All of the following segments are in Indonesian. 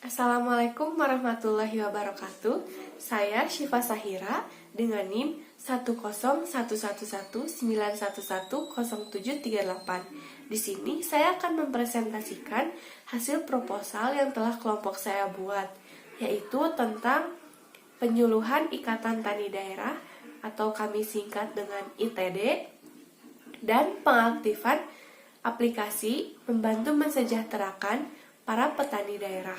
Assalamualaikum warahmatullahi wabarakatuh. Saya Syifa Sahira dengan NIM 1011191110738. Di sini saya akan mempresentasikan hasil proposal yang telah kelompok saya buat, yaitu tentang penyuluhan Ikatan Tani Daerah atau kami singkat dengan ITD dan pengaktifan aplikasi membantu mensejahterakan para petani daerah.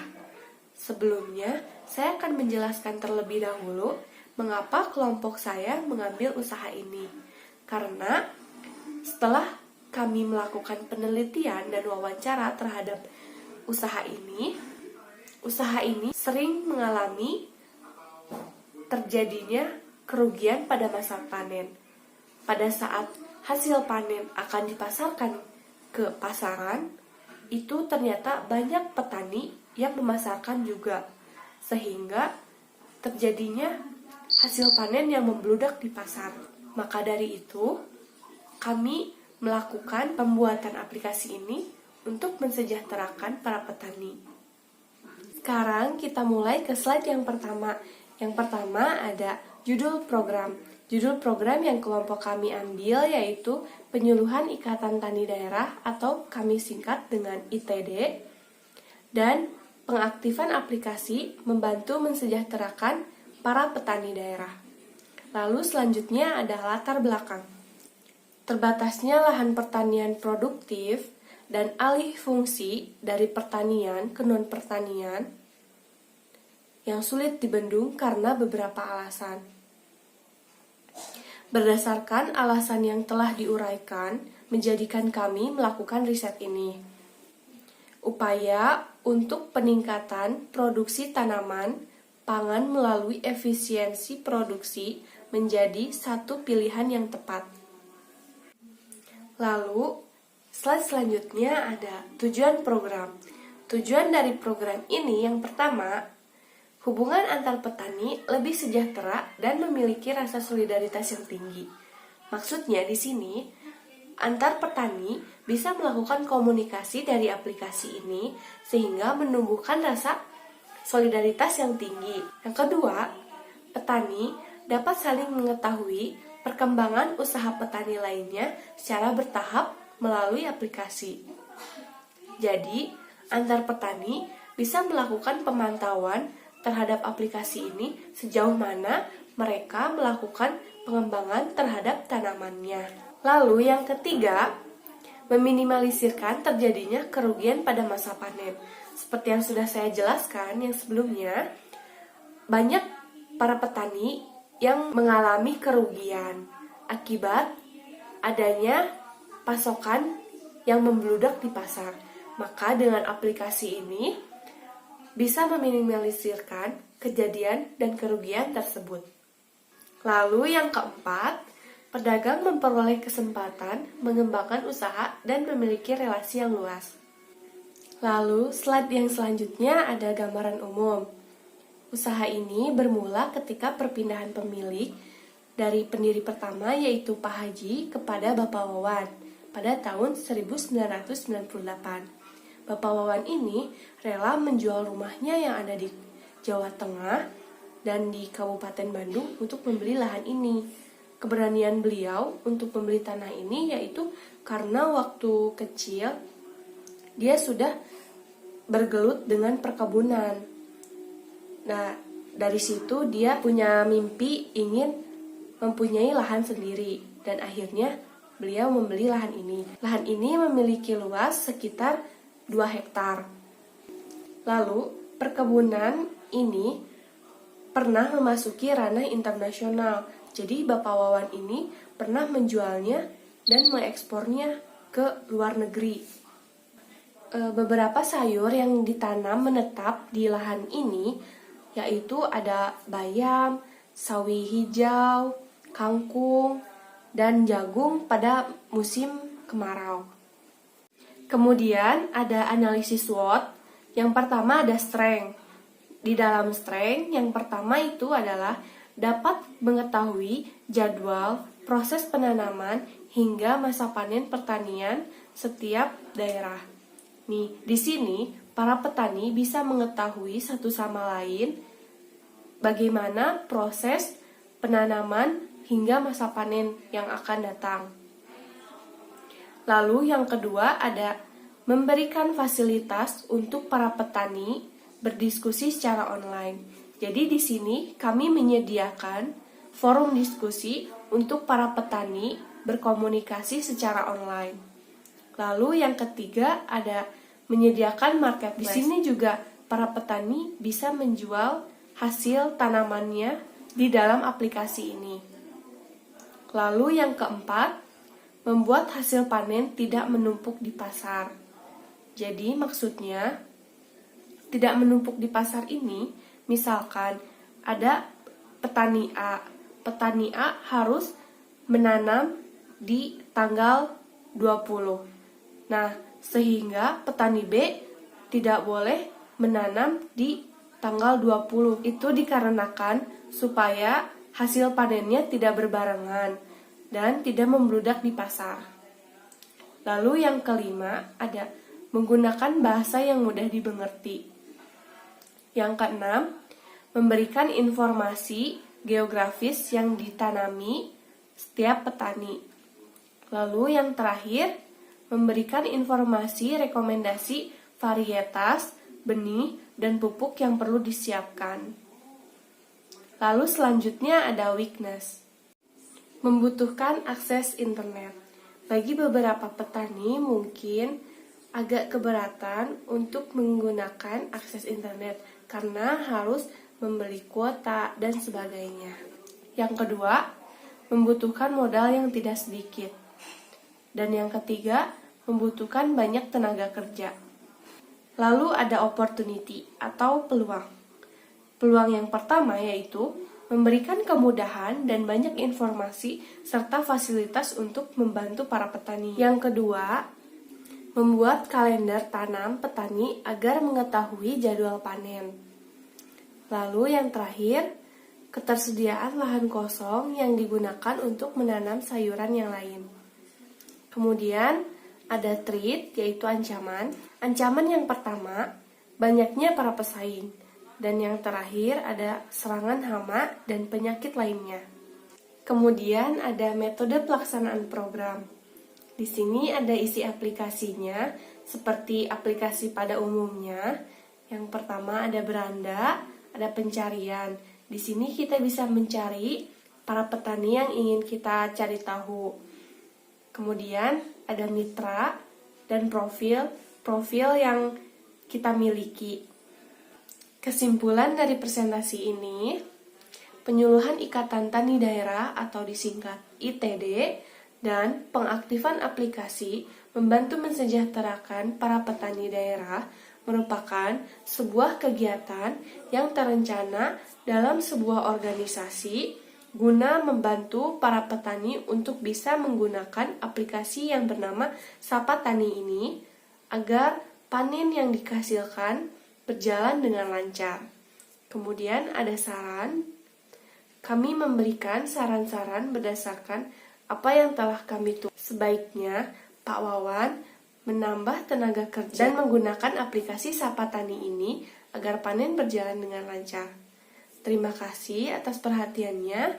Sebelumnya, saya akan menjelaskan terlebih dahulu mengapa kelompok saya mengambil usaha ini. Karena setelah kami melakukan penelitian dan wawancara terhadap usaha ini sering mengalami terjadinya kerugian pada masa panen. Pada saat hasil panen akan dipasarkan ke pasaran, itu ternyata banyak petani yang memasarkan juga, sehingga terjadinya hasil panen yang membludak di pasar. Maka dari itu, kami melakukan pembuatan aplikasi ini untuk mensejahterakan para petani. Sekarang kita mulai ke slide yang pertama. Yang pertama ada judul program. Judul program yang kelompok kami ambil yaitu Penyuluhan Ikatan Tani Daerah atau kami singkat dengan ITD, dan pengaktifan aplikasi membantu mensejahterakan para petani daerah. Lalu selanjutnya ada latar belakang. Terbatasnya lahan pertanian produktif dan alih fungsi dari pertanian ke non-pertanian yang sulit dibendung karena beberapa alasan. Berdasarkan alasan yang telah diuraikan, menjadikan kami melakukan riset ini. Upaya untuk peningkatan produksi tanaman pangan melalui efisiensi produksi menjadi satu pilihan yang tepat. Lalu, slide selanjutnya ada tujuan program. Tujuan dari program ini yang pertama, hubungan antar petani lebih sejahtera dan memiliki rasa solidaritas yang tinggi. Maksudnya di sini, antar petani bisa melakukan komunikasi dari aplikasi ini sehingga menumbuhkan rasa solidaritas yang tinggi. Yang kedua, petani dapat saling mengetahui perkembangan usaha petani lainnya secara bertahap melalui aplikasi. Jadi, antar petani bisa melakukan pemantauan terhadap aplikasi ini sejauh mana mereka melakukan pengembangan terhadap tanamannya. Lalu yang ketiga, meminimalisirkan terjadinya kerugian pada masa panen. Seperti yang sudah saya jelaskan yang sebelumnya, banyak para petani yang mengalami kerugian akibat adanya pasokan yang membludak di pasar. Maka dengan aplikasi ini bisa meminimalisirkan kejadian dan kerugian tersebut. Lalu yang keempat, pedagang memperoleh kesempatan mengembangkan usaha dan memiliki relasi yang luas. Lalu slide yang selanjutnya ada gambaran umum. Usaha ini bermula ketika perpindahan pemilik dari pendiri pertama yaitu Pak Haji kepada Bapak Wawan pada tahun 1998. Bapak Wawan ini rela menjual rumahnya yang ada di Jawa Tengah dan di Kabupaten Bandung untuk membeli lahan ini. Keberanian beliau untuk membeli tanah ini yaitu karena waktu kecil dia sudah bergelut dengan perkebunan. Nah, dari situ dia punya mimpi ingin mempunyai lahan sendiri dan akhirnya beliau membeli lahan ini. Lahan ini memiliki luas sekitar 2 hektar. Lalu, perkebunan ini pernah memasuki ranah internasional. Jadi, Bapak Wawan ini pernah menjualnya dan mengekspornya ke luar negeri. Beberapa sayur yang ditanam menetap di lahan ini yaitu ada bayam, sawi hijau, kangkung, dan jagung pada musim kemarau. Kemudian ada analisis SWOT. Yang pertama ada strength. Di dalam strength, yang pertama itu adalah dapat mengetahui jadwal proses penanaman hingga masa panen pertanian setiap daerah. Nih, di sini para petani bisa mengetahui satu sama lain bagaimana proses penanaman hingga masa panen yang akan datang. Lalu yang kedua ada memberikan fasilitas untuk para petani berdiskusi secara online. Jadi di sini kami menyediakan forum diskusi untuk para petani berkomunikasi secara online. Lalu yang ketiga ada menyediakan marketplace. Di sini juga para petani bisa menjual hasil tanamannya di dalam aplikasi ini. Lalu yang keempat, membuat hasil panen tidak menumpuk di pasar. Jadi maksudnya tidak menumpuk di pasar ini, misalkan ada petani A. Petani A harus menanam di tanggal 20. Nah, sehingga petani B tidak boleh menanam di tanggal 20. Itu dikarenakan supaya hasil panennya tidak berbarengan dan tidak membludak di pasar. Lalu yang kelima ada menggunakan bahasa yang mudah dimengerti. Yang keenam, memberikan informasi geografis yang ditanami setiap petani. Lalu yang terakhir, memberikan informasi rekomendasi varietas, benih, dan pupuk yang perlu disiapkan. Lalu selanjutnya ada weakness. Membutuhkan akses internet. Bagi beberapa petani mungkin agak keberatan untuk menggunakan akses internet karena harus membeli kuota dan sebagainya. Yang kedua, membutuhkan modal yang tidak sedikit. Dan yang ketiga, membutuhkan banyak tenaga kerja. Lalu ada opportunity atau peluang. Peluang yang pertama yaitu memberikan kemudahan dan banyak informasi serta fasilitas untuk membantu para petani. Yang kedua, membuat kalender tanam petani agar mengetahui jadwal panen. Lalu yang terakhir, ketersediaan lahan kosong yang digunakan untuk menanam sayuran yang lain. Kemudian ada threat, yaitu ancaman. Ancaman yang pertama, banyaknya para pesaing. Dan yang terakhir ada serangan hama dan penyakit lainnya. Kemudian ada metode pelaksanaan program. Di sini ada isi aplikasinya seperti aplikasi pada umumnya. Yang pertama ada beranda, ada pencarian. Di sini kita bisa mencari para petani yang ingin kita cari tahu. Kemudian ada mitra dan profil yang kita miliki. Kesimpulan dari presentasi ini, penyuluhan Ikatan Tani Daerah atau disingkat ITD dan pengaktifan aplikasi membantu mensejahterakan para petani daerah merupakan sebuah kegiatan yang terencana dalam sebuah organisasi guna membantu para petani untuk bisa menggunakan aplikasi yang bernama Sapa Tani ini agar panen yang dihasilkan berjalan dengan lancar. Kemudian ada saran. Kami memberikan saran-saran berdasarkan apa yang telah kami tulis. Sebaiknya Pak Wawan menambah tenaga kerja dan menggunakan aplikasi Sapa Tani ini agar panen berjalan dengan lancar. Terima kasih atas perhatiannya.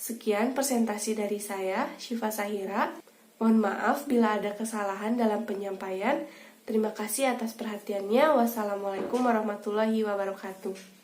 Sekian presentasi dari saya, Syifa Sahira. Mohon maaf bila ada kesalahan dalam penyampaian. Terima kasih atas perhatiannya. Wassalamualaikum warahmatullahi wabarakatuh.